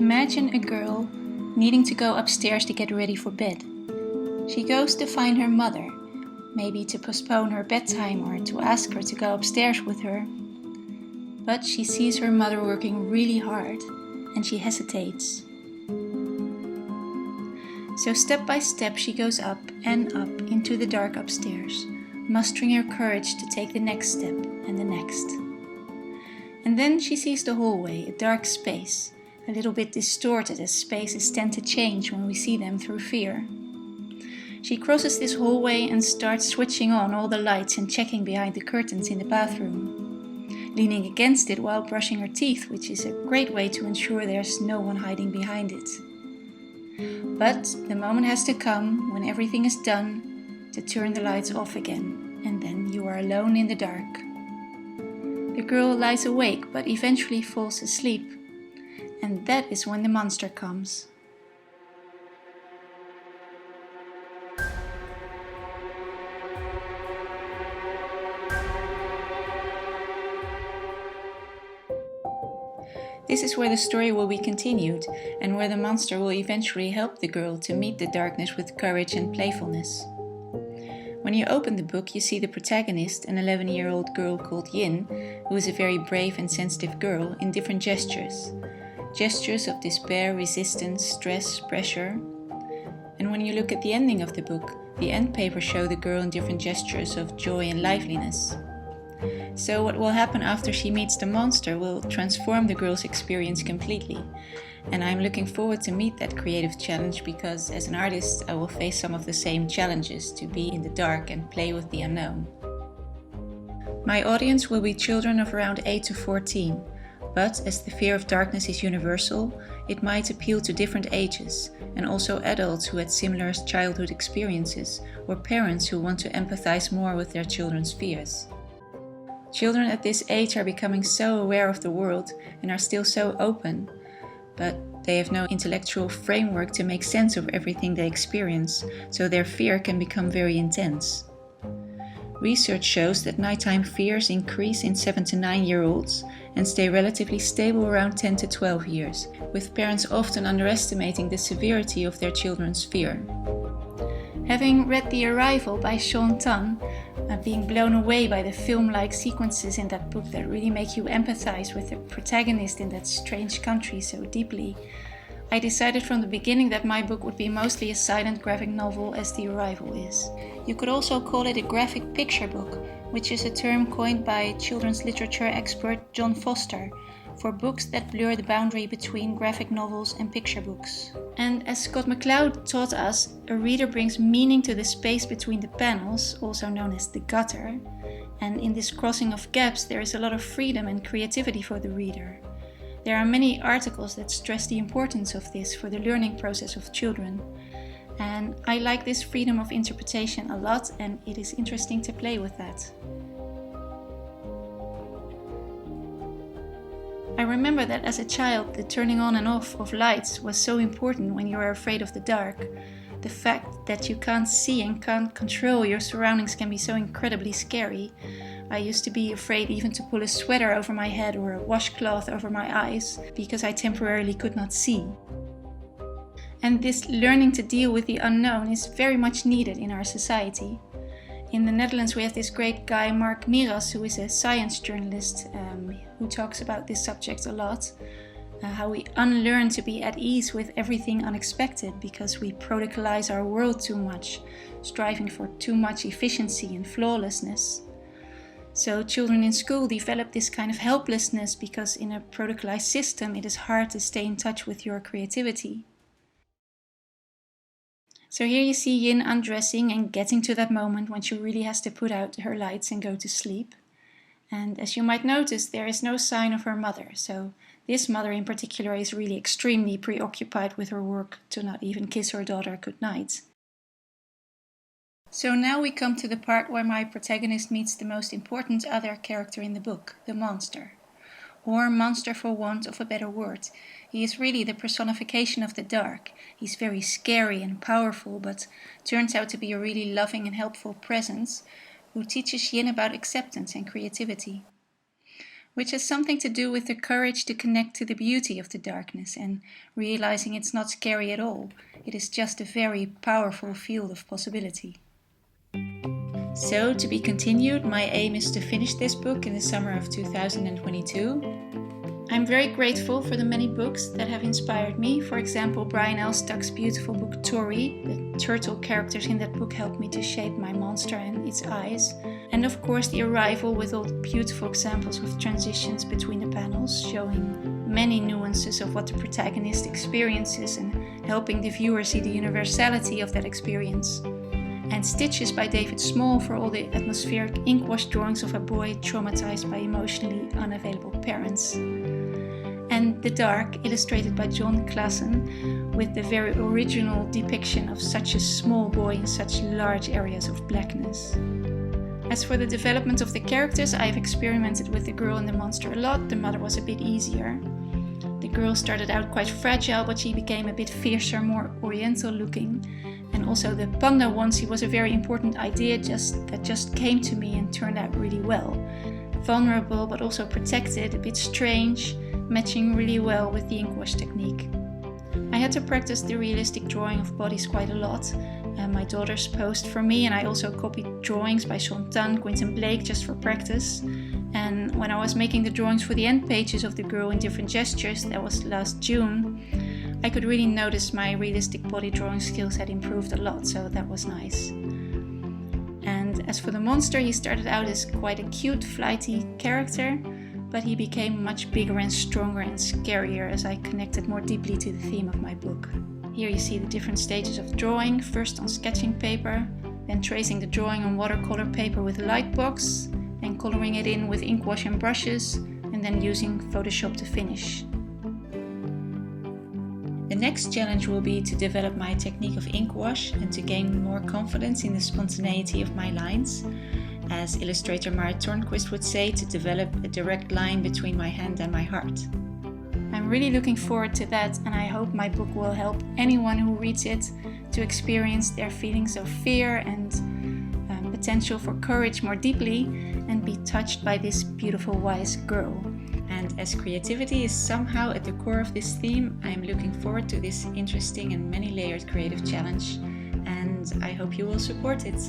Imagine a girl needing to go upstairs to get ready for bed. She goes to find her mother, maybe to postpone her bedtime or to ask her to go upstairs with her. But she sees her mother working really hard and she hesitates. So step by step she goes up and up into the dark upstairs, mustering her courage to take the next step and the next. And then she sees the hallway, a dark space, a little bit distorted as spaces tend to change when we see them through fear. She crosses this hallway and starts switching on all the lights and checking behind the curtains in the bathroom, leaning against it while brushing her teeth, which is a great way to ensure there's no one hiding behind it. But the moment has to come, when everything is done, to turn the lights off again, and then you are alone in the dark. The girl lies awake but eventually falls asleep, and that is when the monster comes. This is where the story will be continued, and where the monster will eventually help the girl to meet the darkness with courage and playfulness. When you open the book, you see the protagonist, an 11-year-old girl called Yin, who is a very brave and sensitive girl, in different gestures. Gestures of despair, resistance, stress, pressure. And when you look at the ending of the book, the end papers show the girl in different gestures of joy and liveliness. So what will happen after she meets the monster will transform the girl's experience completely. And I'm looking forward to meet that creative challenge because as an artist I will face some of the same challenges, to be in the dark and play with the unknown. My audience will be children of around 8 to 14, but as the fear of darkness is universal, it might appeal to different ages, and also adults who had similar childhood experiences, or parents who want to empathize more with their children's fears. Children at this age are becoming so aware of the world and are still so open, but they have no intellectual framework to make sense of everything they experience, so their fear can become very intense. Research shows that nighttime fears increase in 7 to 9-year-olds and stay relatively stable around 10 to 12 years, with parents often underestimating the severity of their children's fear. Having read The Arrival by Sean Tan, being blown away by the film-like sequences in that book that really make you empathize with the protagonist in that strange country so deeply, I decided from the beginning that my book would be mostly a silent graphic novel as The Arrival is. You could also call it a graphic picture book, which is a term coined by children's literature expert John Foster for books that blur the boundary between graphic novels and picture books. And as Scott McCloud taught us, a reader brings meaning to the space between the panels, also known as the gutter, and in this crossing of gaps there is a lot of freedom and creativity for the reader. There are many articles that stress the importance of this for the learning process of children, and I like this freedom of interpretation a lot, and it is interesting to play with that. I remember that as a child, the turning on and off of lights was so important when you are afraid of the dark. The fact that you can't see and can't control your surroundings can be so incredibly scary. I used to be afraid even to pull a sweater over my head or a washcloth over my eyes because I temporarily could not see. And this learning to deal with the unknown is very much needed in our society. In the Netherlands we have this great guy Mark Miras, who is a science journalist who talks about this subject a lot. How we unlearn to be at ease with everything unexpected because we protocolise our world too much, striving for too much efficiency and flawlessness. So children in school develop this kind of helplessness because in a protocolized system it is hard to stay in touch with your creativity. So here you see Yin undressing and getting to that moment when she really has to put out her lights and go to sleep. And as you might notice, there is no sign of her mother, so this mother in particular is really extremely preoccupied with her work to not even kiss her daughter goodnight. So now we come to the part where my protagonist meets the most important other character in the book, the monster. Or monster for want of a better word. He is really the personification of the dark. He's very scary and powerful, but turns out to be a really loving and helpful presence who teaches Yin about acceptance and creativity. which has something to do with the courage to connect to the beauty of the darkness and realizing it's not scary at all. It is just a very powerful field of possibility. So, to be continued, my aim is to finish this book in the summer of 2022. I'm very grateful for the many books that have inspired me. For example, Brian L. Stuck's beautiful book Tori. The turtle characters in that book helped me to shape my monster and its eyes. And of course The Arrival, with all the beautiful examples of transitions between the panels, showing many nuances of what the protagonist experiences and helping the viewer see the universality of that experience. And Stitches by David Small for all the atmospheric ink-wash drawings of a boy traumatized by emotionally unavailable parents. And The Dark, illustrated by John Classen, with the very original depiction of such a small boy in such large areas of blackness. As for the development of the characters, I have experimented with the girl and the monster a lot. The mother was a bit easier. The girl started out quite fragile, but she became a bit fiercer, more oriental looking. And also the panda onesie was a very important idea that just came to me and turned out really well. Vulnerable but also protected, a bit strange, matching really well with the ink wash technique. I had to practice the realistic drawing of bodies quite a lot. My daughters posed for me, and I also copied drawings by Sean Tunn, Quentin Blake, just for practice. And when I was making the drawings for the end pages of the girl in different gestures, that was last June, I could really notice my realistic body drawing skills had improved a lot, so that was nice. And as for the monster, he started out as quite a cute, flighty character, but he became much bigger and stronger and scarier as I connected more deeply to the theme of my book. Here you see the different stages of drawing, first on sketching paper, then tracing the drawing on watercolor paper with a light box, then coloring it in with ink wash and brushes, and then using Photoshop to finish. The next challenge will be to develop my technique of ink wash and to gain more confidence in the spontaneity of my lines. As illustrator Mara Tornquist would say, to develop a direct line between my hand and my heart. I'm really looking forward to that, and I hope my book will help anyone who reads it to experience their feelings of fear and potential for courage more deeply and be touched by this beautiful, wise girl. And as creativity is somehow at the core of this theme, I'm looking forward to this interesting and many-layered creative challenge, and I hope you will support it.